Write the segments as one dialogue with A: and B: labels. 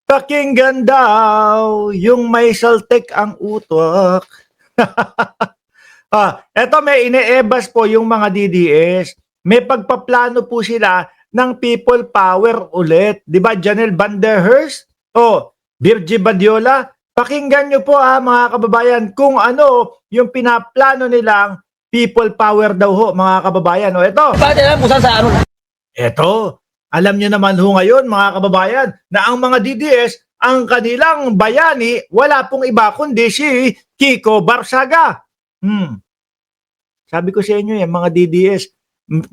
A: Pakinggan daw yung may saltik ang utok. Eto may ine-ebas po yung mga DDS. May pagpaplano po sila ng people power ulit. Di ba, Janelle Van der Herst? Virgie Badiola? Pakinggan nyo po mga kababayan kung ano yung pinaplano nilang people power daw ho, mga kababayan. Eto.
B: Bakit alam kung saan sa ano?
A: Eto, alam nyo naman ho ngayon mga kababayan na ang mga DDS, ang kanilang bayani, wala pong iba kundi si Kiko Barsaga. Sabi ko sa inyo mga DDS,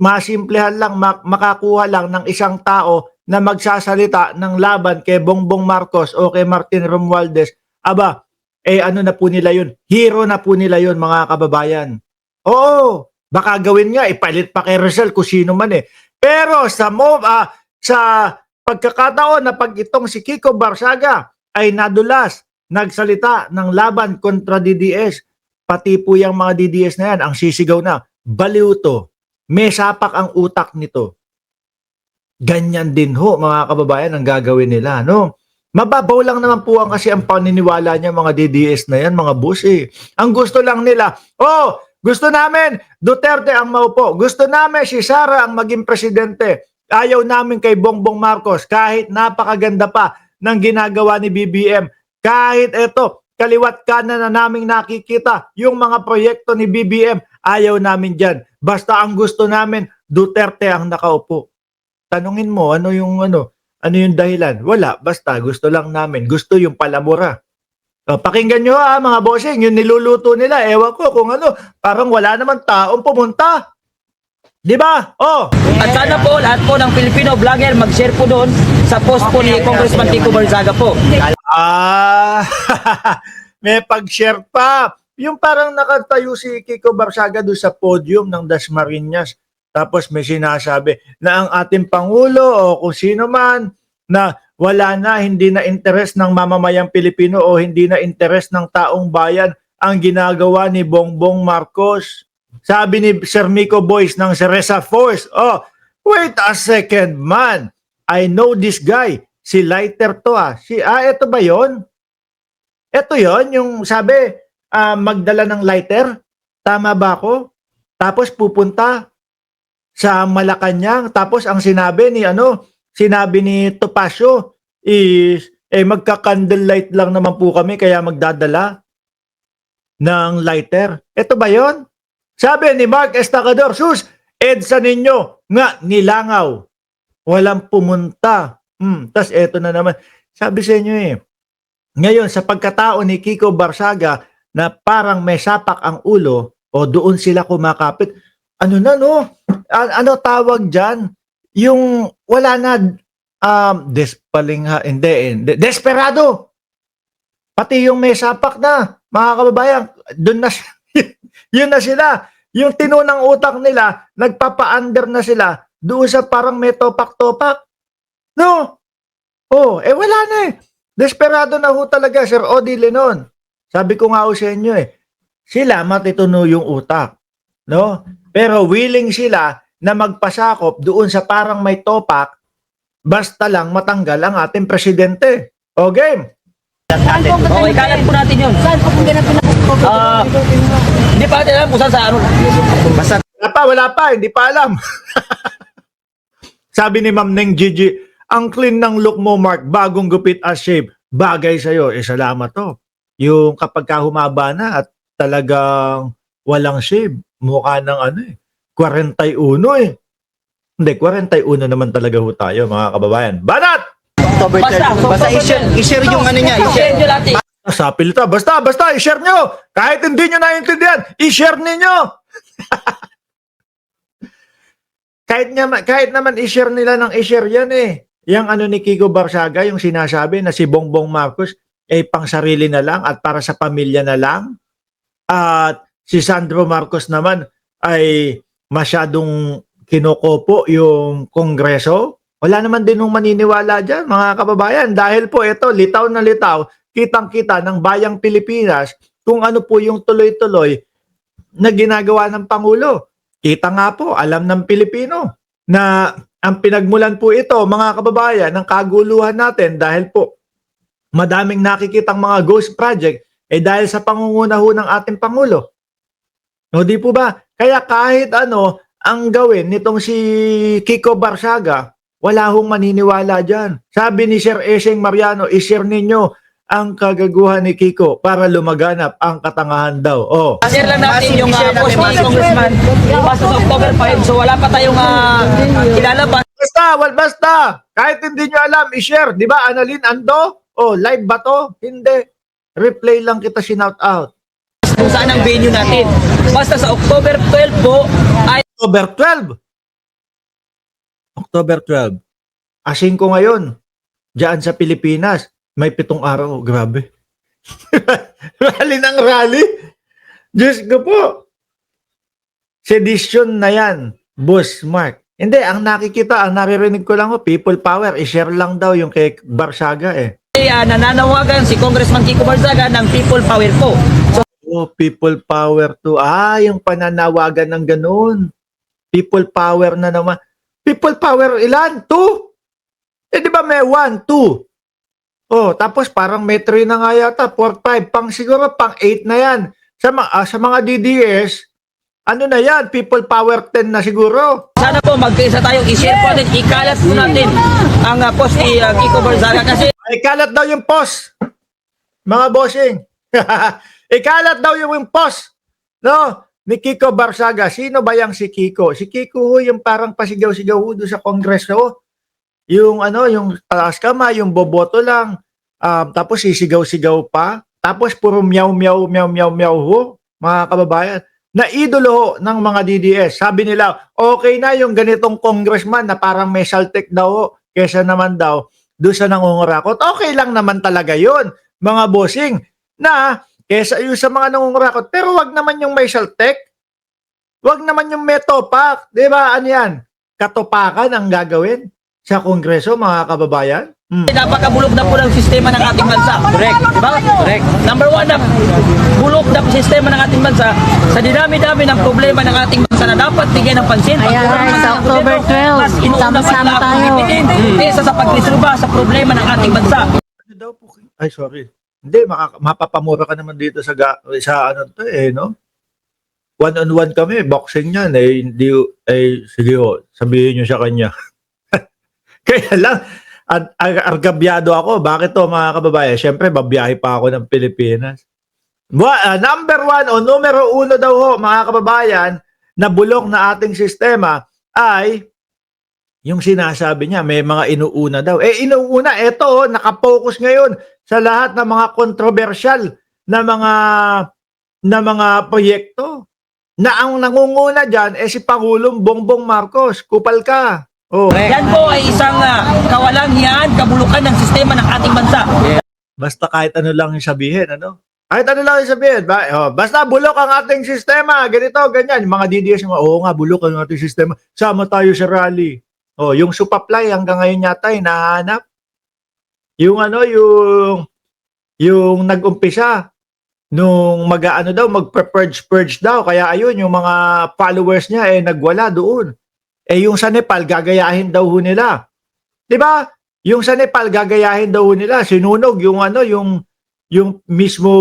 A: masimplehan lang, makakuha lang ng isang tao na magsasalita ng laban kay Bongbong Marcos o kay Martin Romualdez. Aba, ano na po nila yun? Hero na po nila yun mga kababayan. Oo, baka gawin nga, ipalit pa kay Rizal kung sino man Pero sa pagkakataon na pag itong si Kiko Barsaga ay nadulas, nagsalita ng laban kontra DDS, pati po yung mga DDS na yan, ang sisigaw na, baliw to, may sapak ang utak nito. Ganyan din ho mga kababayan ang gagawin nila, no? Mababaw lang naman po kasi ang paniniwala niya mga DDS na yan, mga boss Ang gusto lang nila, gusto namin Duterte ang maupo. Gusto namin si Sara ang maging presidente. Ayaw namin kay Bongbong Marcos kahit napakaganda pa ng ginagawa ni BBM. Kahit ito, kaliwat kanan na naming nakikita yung mga proyekto ni BBM, ayaw namin dyan. Basta ang gusto namin, Duterte ang nakaupo. Tanungin mo, ano yung dahilan? Wala, basta gusto lang namin. Gusto yung palamura. Pakinggan nyo mga bossing, yung niluluto nila, ewan ko kung parang wala naman taong pumunta. Di ba?
B: At sana po, lahat po ng Filipino vlogger mag-share po doon sa post po ni Congressman Kiko Barsaga po.
A: May pag-share pa. Yung parang nakatayo si Kiko Barsaga doon sa podium ng Dasmariñas. Tapos may sinasabi na ang ating Pangulo o kung sino man na wala na, hindi na interes ng mamamayang Pilipino o hindi na interes ng taong bayan ang ginagawa ni Bongbong Marcos. Sabi ni Sir Miko Boyce ng Ceresa Force, wait a second man, I know this guy, si Lighter to ito ba yon? Ito yon yung sabi, magdala ng lighter, tama ba ako? Tapos pupunta sa Malacanang, tapos ang sinabi ni Topacio is, magka-candlelight lang naman po kami kaya magdadala ng lighter. Ito ba yon? Sabi ni Mark Estacador, sus, EDSA ninyo nga nilangaw. Walang pumunta. Tas eto na naman. Sabi sa inyo ngayon sa pagkatao ni Kiko Barsaga na parang may sapak ang ulo o doon sila kumakapit. Ano tawag dyan? Yung wala na desperado. Pati yung may sapak na, mga kababayan, doon na yun na sila. Yung tinunang utak nila, nagpapa-under na sila doon sa parang may topak-topak. No? Wala na Desperado na ho talaga, Sir Odi Lenon. Sabi ko nga ho sa inyo sila matituno yung utak. No? Pero willing sila na magpasakop doon sa parang may topak basta lang matanggal ang ating presidente. Game.
B: Okay, kalat po natin yun.
C: Saan po kung ganapin na
B: Hindi pa natin alam kung saan sa ano.
A: Basta wala pa, hindi pa alam. Sabi ni Ma'am Neng Gigi, ang clean ng look mo, Mark, bagong gupit as shave. Bagay sa'yo. Salamat to. Yung kapag humaba na at talagang walang shave, mukha ng 41 Hindi, 41 naman talaga ho tayo, mga kababayan. Banat!
B: Basta
C: i-share yung niya.
B: I-share nyo lahat
A: Sapil ta. Basta, i-share nyo. Kahit hindi nyo naiintindihan, i-share ninyo. kahit naman i-share nila ng i-share yan Yung ni Kiko Barsaga, yung sinasabi na si Bongbong Marcos pang sarili na lang at para sa pamilya na lang. At si Sandro Marcos naman ay masyadong kinukopo yung Kongreso. Wala naman din nung maniniwala dyan, mga kababayan. Dahil po ito, litaw na litaw, kitang-kita ng bayang Pilipinas kung ano po yung tuloy-tuloy na ginagawa ng Pangulo. Kita nga po, alam ng Pilipino na ang pinagmulan po ito, mga kababayan, ng kaguluhan natin dahil po madaming nakikitang mga ghost project, dahil sa pangunguna ho ng ating Pangulo. O di po ba? Kaya kahit ano ang gawin nitong si Kiko Barsaga, wala hong maniniwala dyan. Sabi ni Sir Eseng Mariano, i-share ninyo ang kagaguhan ni Kiko para lumaganap ang katangahan daw. Oh.
B: Share lang natin yung
C: Share
B: post
C: natin,
B: ni Congressman basta sa October 5. So wala pa tayong ilalabas.
A: Basta, kahit hindi nyo alam, i-share. Di ba, Annalyn Ando? Oh, live ba to? Hindi. Replay lang kita sinout out.
B: Kung saan ang venue natin. Basta sa October 12 po ay
A: October 12. October 12. Asing ko ngayon, diyan sa Pilipinas, may 7 araw. Grabe. Rally ng rally. Diyos ko po. Sedition na yan, Boss Mark. Hindi, ang nakikita, ang naririnig ko lang, people power, i-share lang daw yung kay Barsaga eh.
B: nananawagan si Congressman Kiko Barsaga ng people power po. So
A: Oh, people power to. Yung pananawagan ng ganun. People power na naman. People power ilan? 2? Di ba may 1, 2? Oh, tapos parang may 3 na nga yata, 4, 5. Siguro pang 8 na yan. Sa mga DDS, ano na yan? People power 10 na siguro.
B: sana po magkaisa tayo, i-share po natin, ikalat po natin ang post ni Kiko Barsaga kasi
A: Ay, kalat daw yung post. Mga bossing. Ikalat daw yung post. No? Ni Kiko Barsaga. Sino ba yung si Kiko? Si Kiko ho, yung parang pasigaw-sigaw ho doon sa kongreso. Yung yung taas kamay, yung boboto lang. Tapos sisigaw-sigaw pa. Tapos puro meow-meow, meow-meow ho. Mga kababayan. Na idolo ho ng mga DDS. Sabi nila, okay na yung ganitong congressman na parang may saltek daw ho. Kesa naman daw doon sa nangungurakot. Okay lang naman talaga yun, mga bossing, na kesa yung sa mga nangungurakot. Pero wag naman yung may saltek. Wag naman yung may topak. Di ba, ano yan? Katopakan ang gagawin sa kongreso, mga kababayan.
B: napakabulok na po ng sistema ng ating bansa. Correct. Diba? Correct. Number 1 na bulok na sistema ng ating bansa sa dinami-dami ng problema ng ating bansa na dapat bigyan ng pansin.
D: Ayan, sa October 12, sama-sama tayo.
B: Kesa sa pagresolba sa problema ng ating bansa.
A: Ano daw po? Ay, sorry. Hindi, mapapamura ka naman dito sa ano to no? One-on-one kami, boxing yan hindi, sige ho, sabihin nyo sa kanya. Kaya lang, argabyado ako. Bakit to, mga kababayan? Siyempre, babiyahe pa ako ng Pilipinas. Number 1 o numero 1 daw ho, mga kababayan, na bulok na ating sistema ay yung sinasabi niya, may mga inuuna daw. Inuuna, eto, nakapokus ngayon sa lahat ng mga kontrobersyal na mga proyekto. Na ang nangunguna dyan, si Pangulong Bongbong Marcos. Kupal ka. Oh.
B: Yan po ay isang kawalangian, kabulukan ng sistema ng ating bansa.
A: Basta kahit ano lang yung sabihin, ano? Kahit ano lang yung sabihin. Basta bulok ang ating sistema. Ganito, ganyan. Yung mga DDS, oo nga, bulok ang ating sistema. Sama tayo sa rally. Yung Supaplay hanggang ngayon yata ay nahanap. Yung nag-umpisa nung mag-purge daw. Kaya ayun, yung mga followers niya nagwala doon. Yung sa Nepal, gagayahin daw ho nila. 'Di ba? Yung sa Nepal, gagayahin daw ho nila. Sinunog yung mismo,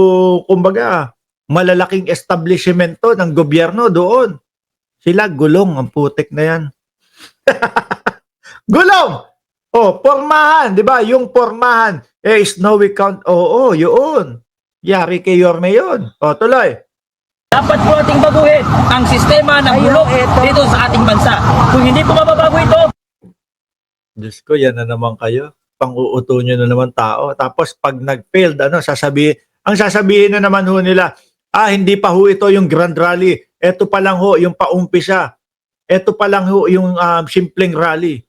A: kumbaga, malalaking establishmento ng gobyerno doon. Sila gulong, ang putik na yan. Gulong! Pormahan, 'di ba? Yung pormahan, Snowy Count. Oo, yun. Yari kay Yorme yun. Tuloy.
B: Dapat po ating baguhin ang sistema ng bulok dito sa ating bansa. Kung hindi po mababago ito,
A: Diyos ko, yan na naman kayo. Pang-uuto nyo na naman tao. Tapos pag nag-failed, ang sasabihin na naman ho nila, hindi pa ho ito yung Grand Rally. Ito pa lang ho yung paumpisa. Ito pa lang ho yung simpleng rally.